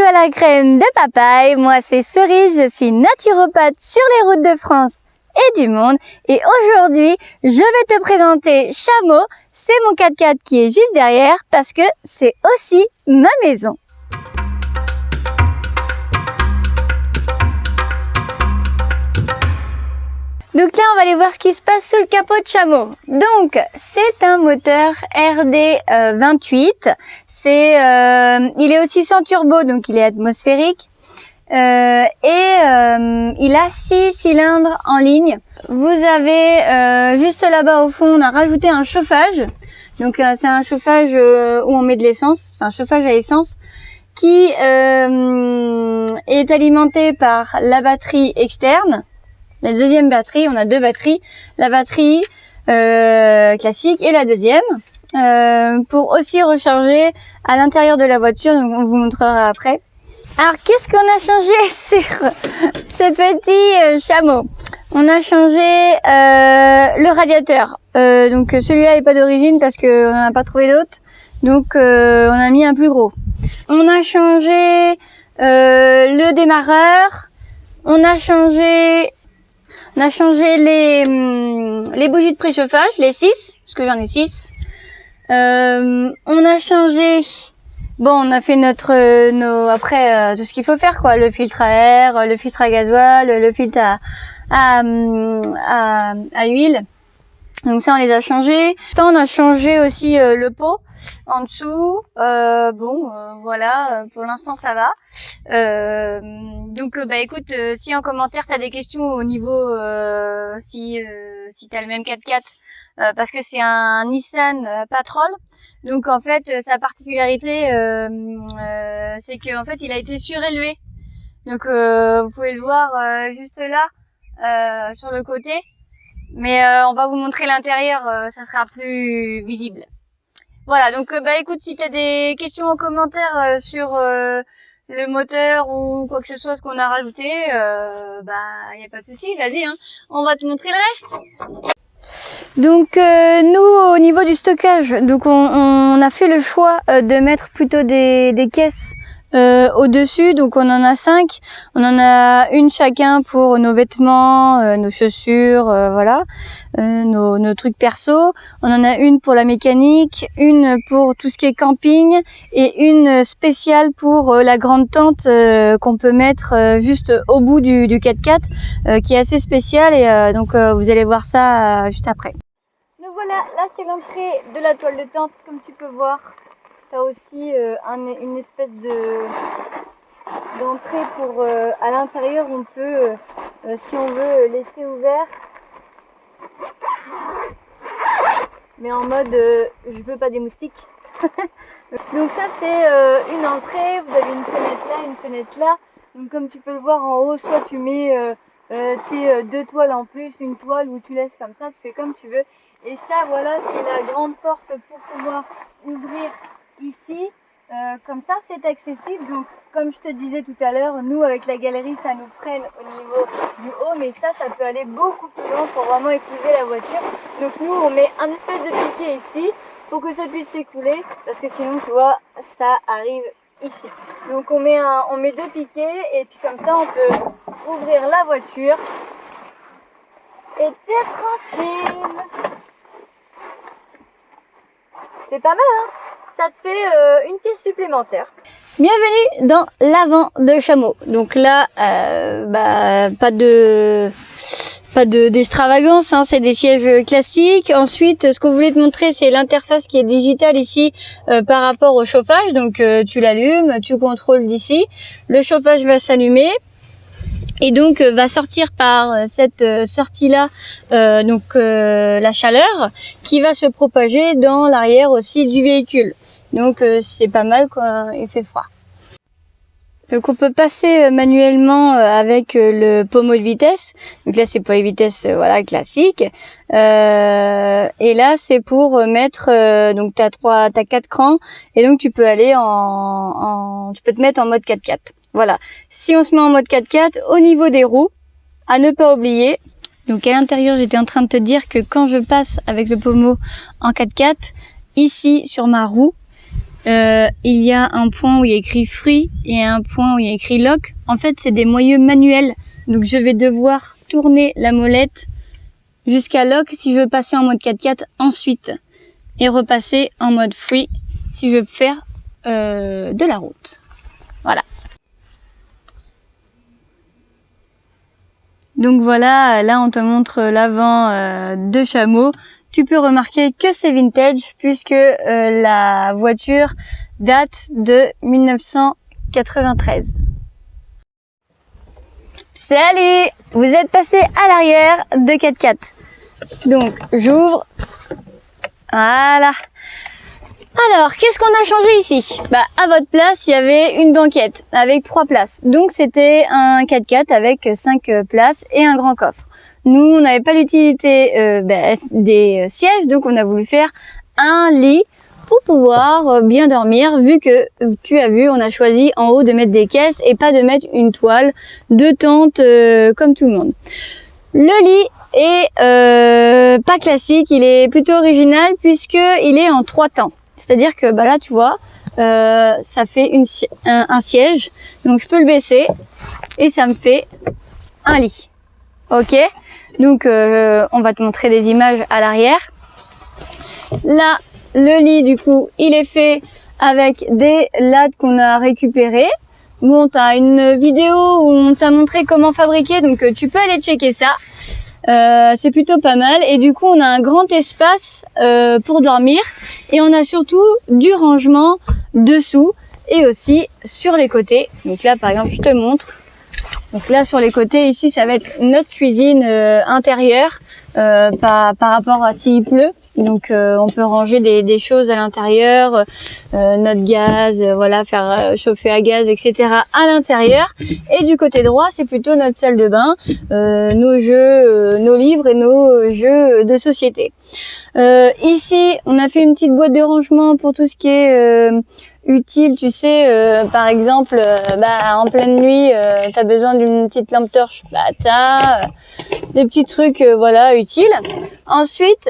à la crème de papaye, moi c'est Cerise, je suis naturopathe sur les routes de France et du monde. Et aujourd'hui, je vais te présenter Chameau, c'est mon 4x4 qui est juste derrière parce que c'est aussi ma maison. Donc là, on va aller voir ce qui se passe sous le capot de Chameau. Donc, c'est un moteur RD 28. Il est aussi sans turbo, donc il est atmosphérique. Il a 6 cylindres en ligne. Vous avez juste là-bas au fond, on a rajouté un chauffage. Donc c'est un chauffage où on met de l'essence. C'est un chauffage à essence qui est alimenté par la batterie externe. La deuxième batterie, on a 2 batteries. La batterie classique et la deuxième. Pour aussi recharger à l'intérieur de la voiture, donc on vous montrera après. Alors qu'est-ce qu'on a changé sur ce petit Chameau? On a changé le radiateur. Donc celui-là est pas d'origine parce qu'on n'en a pas trouvé d'autres. Donc on a mis un plus gros. On a changé le démarreur. On a changé les bougies de préchauffage, les 6, parce que j'en ai 6. On a changé, on a fait après tout ce qu'il faut faire quoi, le filtre à air, le filtre à gasoil, le filtre à huile. Donc ça on les a changés. On a changé aussi le pot en dessous. Voilà, pour l'instant ça va. Donc écoute, si en commentaire t'as des questions au niveau si t'as le même 4x4, parce que c'est un Nissan Patrol. Donc en fait sa particularité c'est que en fait il a été surélevé. Donc vous pouvez le voir juste là sur le côté. Mais on va vous montrer l'intérieur, ça sera plus visible. Voilà, donc écoute, si t'as des questions en commentaire sur le moteur ou quoi que ce soit, ce qu'on a rajouté, y a pas de souci, vas-y, hein, on va te montrer le reste. Donc nous, au niveau du stockage, donc on a fait le choix de mettre plutôt des caisses au-dessus, donc on en a 5. On en a une chacun pour nos vêtements, nos chaussures, voilà, nos trucs perso. On en a une pour la mécanique, une pour tout ce qui est camping et une spéciale pour la grande tente qu'on peut mettre juste au bout du 4x4, qui est assez spéciale et donc vous allez voir ça juste après. Donc voilà, là c'est l'entrée de la toile de tente, comme tu peux voir. Ça aussi une espèce d'entrée pour à l'intérieur on peut si on veut laisser ouvert, mais en mode je veux pas des moustiques. Donc ça c'est une entrée, vous avez une fenêtre là. Donc comme tu peux le voir en haut, soit tu mets tes 2 toiles en plus, une toile où tu laisses comme ça, tu fais comme tu veux. Et ça voilà, c'est la grande porte pour pouvoir ouvrir ici, comme ça c'est accessible. Donc comme je te disais tout à l'heure, nous avec la galerie ça nous freine au niveau du haut, mais ça peut aller beaucoup plus loin pour vraiment écouler la voiture. Donc nous on met un espèce de piquet ici pour que ça puisse s'écouler, parce que sinon tu vois ça arrive ici. Donc on met 2 piquets et puis comme ça on peut ouvrir la voiture et t'es tranquille. C'est pas mal, hein? Ça te fait une caisse supplémentaire. Bienvenue dans l'avant de Chameau. Donc là, pas d'extravagance, hein, c'est des sièges classiques. Ensuite, ce qu'on voulait te montrer, c'est l'interface qui est digitale ici par rapport au chauffage. Donc tu l'allumes, tu contrôles d'ici. Le chauffage va s'allumer. Et donc va sortir par cette sortie-là la chaleur qui va se propager dans l'arrière aussi du véhicule. Donc c'est pas mal quand il fait froid. Donc on peut passer manuellement avec le pommeau de vitesse. Donc là c'est pour les vitesses classiques. Et là c'est pour mettre donc t'as 4 crans et donc tu peux aller tu peux te mettre en mode 4x4. Voilà. Si on se met en mode 4x4, au niveau des roues, à ne pas oublier. Donc à l'intérieur, j'étais en train de te dire que quand je passe avec le pommeau en 4x4, ici sur ma roue, il y a un point où il y a écrit free et un point où il y a écrit lock. En fait, c'est des moyeux manuels. Donc, je vais devoir tourner la molette jusqu'à lock si je veux passer en mode 4x4 ensuite. Et repasser en mode free si je veux faire de la route. Voilà. Donc voilà, là on te montre l'avant de chameau. Tu peux remarquer que c'est vintage puisque la voiture date de 1993. Salut! Vous êtes passé à l'arrière de 4x4. Donc j'ouvre. Voilà. Alors, qu'est-ce qu'on a changé ici? Bah, à votre place, il y avait une banquette avec 3 places. Donc, c'était un 4x4 avec 5 places et un grand coffre. Nous, on n'avait pas l'utilité des sièges, donc on a voulu faire un lit pour pouvoir bien dormir, vu que, tu as vu, on a choisi en haut de mettre des caisses et pas de mettre une toile de tente comme tout le monde. Le lit est pas classique, il est plutôt original puisque il est en 3 temps. C'est-à-dire que bah là tu vois, ça fait un siège, donc je peux le baisser et ça me fait un lit. Ok, donc on va te montrer des images à l'arrière. Là, le lit du coup, il est fait avec des lattes qu'on a récupérées. Bon, t'as une vidéo où on t'a montré comment fabriquer, donc tu peux aller checker ça. C'est plutôt pas mal et du coup on a un grand espace pour dormir et on a surtout du rangement dessous et aussi sur les côtés. Donc là par exemple je te montre, donc là sur les côtés ici ça va être notre cuisine intérieure par rapport à s'il pleut. Donc on peut ranger des choses à l'intérieur, notre gaz, voilà, faire chauffer à gaz, etc. à l'intérieur. Et du côté droit, c'est plutôt notre salle de bain, nos jeux, nos livres et nos jeux de société. Ici, on a fait une petite boîte de rangement pour tout ce qui est utile, tu sais, par exemple, en pleine nuit, t'as besoin d'une petite lampe torche, bah t'as des petits trucs, voilà, utiles. Ensuite,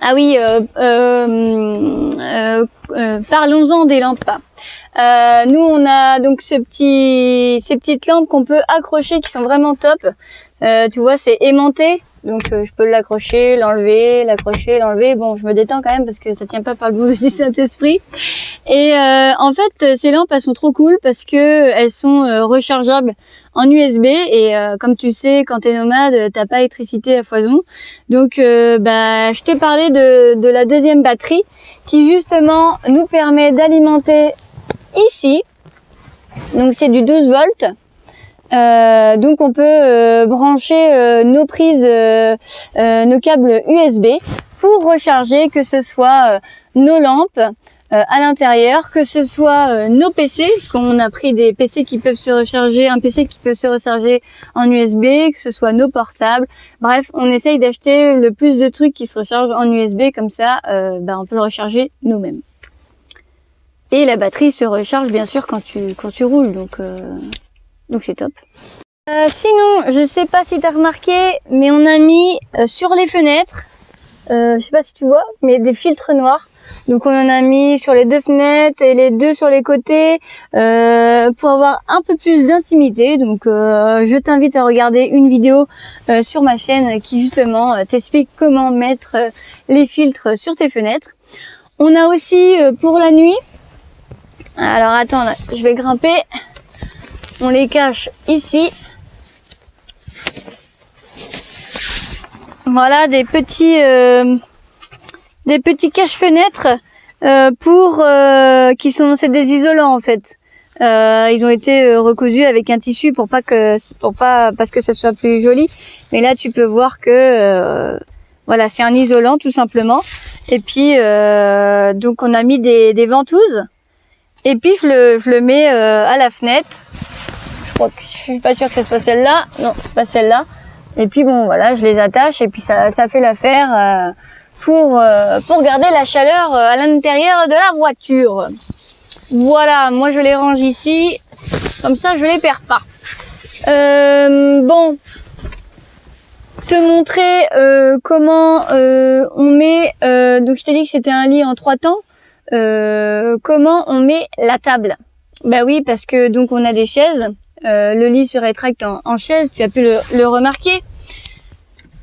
ah oui, parlons-en des lampes. Nous, on a donc ces petites lampes qu'on peut accrocher, qui sont vraiment top. Tu vois, c'est aimanté, donc je peux l'accrocher, l'enlever, l'accrocher, l'enlever. Bon, je me détends quand même parce que ça tient pas par le bout du Saint-Esprit. Et en fait, ces lampes, elles sont trop cool parce que elles sont rechargeables en USB et comme tu sais, quand t'es nomade, t'as pas électricité à foison. Donc, je t'ai parlé de la deuxième batterie qui justement nous permet d'alimenter ici. Donc, c'est du 12 volts. Donc, on peut brancher nos prises, nos câbles USB pour recharger, que ce soit nos lampes à l'intérieur, que ce soit nos PC, parce qu'on a pris des PC qui peuvent se recharger, un PC qui peut se recharger en USB, que ce soit nos portables. Bref, on essaye d'acheter le plus de trucs qui se rechargent en USB, comme ça, on peut le recharger nous-mêmes. Et la batterie se recharge bien sûr quand tu roules, donc c'est top. Sinon, je sais pas si tu as remarqué, mais on a mis sur les fenêtres, je sais pas si tu vois, mais des filtres noirs. Donc on en a mis sur les 2 fenêtres et les 2 sur les côtés pour avoir un peu plus d'intimité. Donc je t'invite à regarder une vidéo sur ma chaîne qui justement t'explique comment mettre les filtres sur tes fenêtres. On a aussi pour la nuit, alors attends là, je vais grimper, on les cache ici. Voilà des petits cache-fenêtres c'est des isolants en fait. Ils ont été recousus avec un tissu parce que ça soit plus joli. Mais là tu peux voir que voilà, c'est un isolant tout simplement. Et puis donc on a mis des ventouses. Et puis je le mets à la fenêtre. Je suis pas sûre que ce soit celle-là. Non, c'est pas celle-là. Et puis bon voilà, je les attache et puis ça fait l'affaire pour garder la chaleur à l'intérieur de la voiture. Voilà, moi je les range ici, comme ça je les perds pas. Bon, te montrer comment on met. Donc je t'ai dit que c'était un lit en 3 temps. comment on met la table. Bah oui, parce que donc on a des chaises. Le lit se rétracte en chaise, tu as pu le remarquer.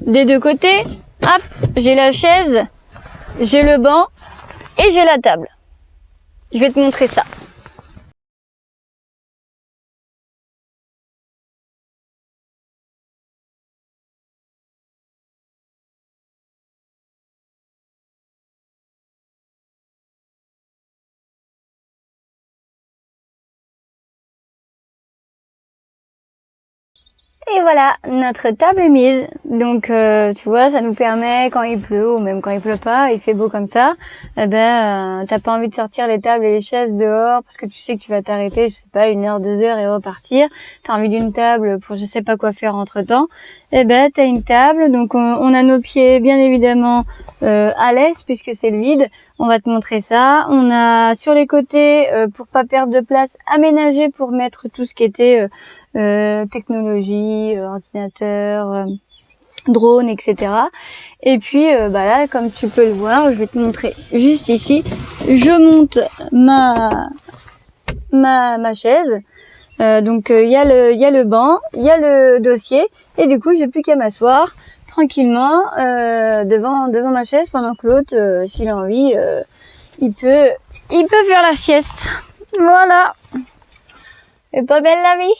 Des deux côtés, hop, j'ai la chaise, j'ai le banc et j'ai la table. Je vais te montrer ça. Et voilà, notre table est mise. Donc tu vois, ça nous permet quand il pleut ou même quand il pleut pas, il fait beau comme ça, eh ben t'as pas envie de sortir les tables et les chaises dehors parce que tu sais que tu vas t'arrêter, je sais pas, 1 heure, 2 heures et repartir. T'as envie d'une table pour je sais pas quoi faire entre temps. Eh ben t'as une table, donc on a nos pieds bien évidemment à l'aise puisque c'est le vide. On va te montrer ça. On a sur les côtés, pour pas perdre de place, aménagé pour mettre tout ce qui était technologie, ordinateur, drone, etc. Et puis bah là, comme tu peux le voir, je vais te montrer juste ici. Je monte ma chaise. Donc il y a le banc, il y a le dossier, et du coup j'ai plus qu'à m'asseoir tranquillement devant ma chaise pendant que l'autre, s'il a envie, il peut faire la sieste. Voilà. C'est pas belle la vie?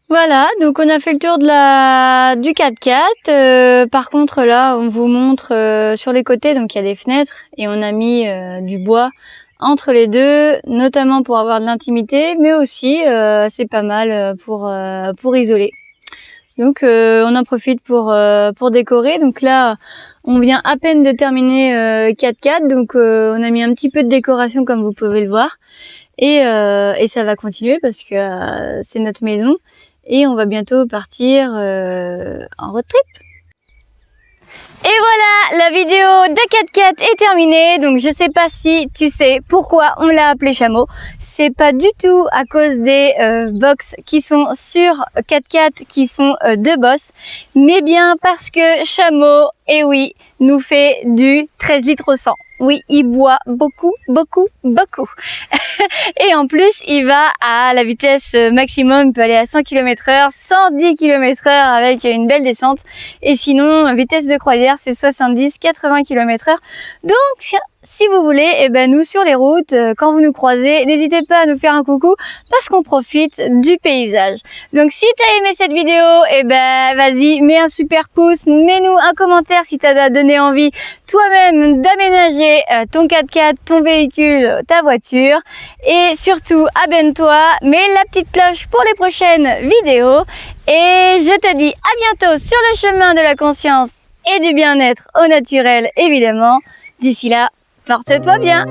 Voilà, donc on a fait le tour du 4x4. Par contre là, on vous montre sur les côtés, donc il y a des fenêtres et on a mis du bois entre les deux, notamment pour avoir de l'intimité, mais aussi c'est pas mal pour isoler. Donc on en profite pour décorer. Donc là, on vient à peine de terminer 4x4, donc on a mis un petit peu de décoration comme vous pouvez le voir, et ça va continuer parce que c'est notre maison. Et on va bientôt partir en road trip. Et voilà, la vidéo de 4x4 est terminée. Donc je sais pas si tu sais pourquoi on l'a appelé chameau. C'est pas du tout à cause des box qui sont sur 4x4 qui font 2 bosses, mais bien parce que chameau, et oui, nous fait du 13 litres au 100. Oui, il boit beaucoup, beaucoup, beaucoup. Et en plus, il va à la vitesse maximum, il peut aller à 100 km/h, 110 km/h avec une belle descente. Et sinon, vitesse de croisière, c'est 70-80 km/h. Donc, si vous voulez, eh ben nous sur les routes, quand vous nous croisez, n'hésitez pas à nous faire un coucou parce qu'on profite du paysage. Donc si t'as aimé cette vidéo, eh ben vas-y, mets un super pouce, mets-nous un commentaire si t'as donné envie toi-même d'aménager ton 4x4, ton véhicule, ta voiture. Et surtout, abonne-toi, mets la petite cloche pour les prochaines vidéos. Et je te dis à bientôt sur le chemin de la conscience et du bien-être au naturel, évidemment. D'ici là, porte-toi bien!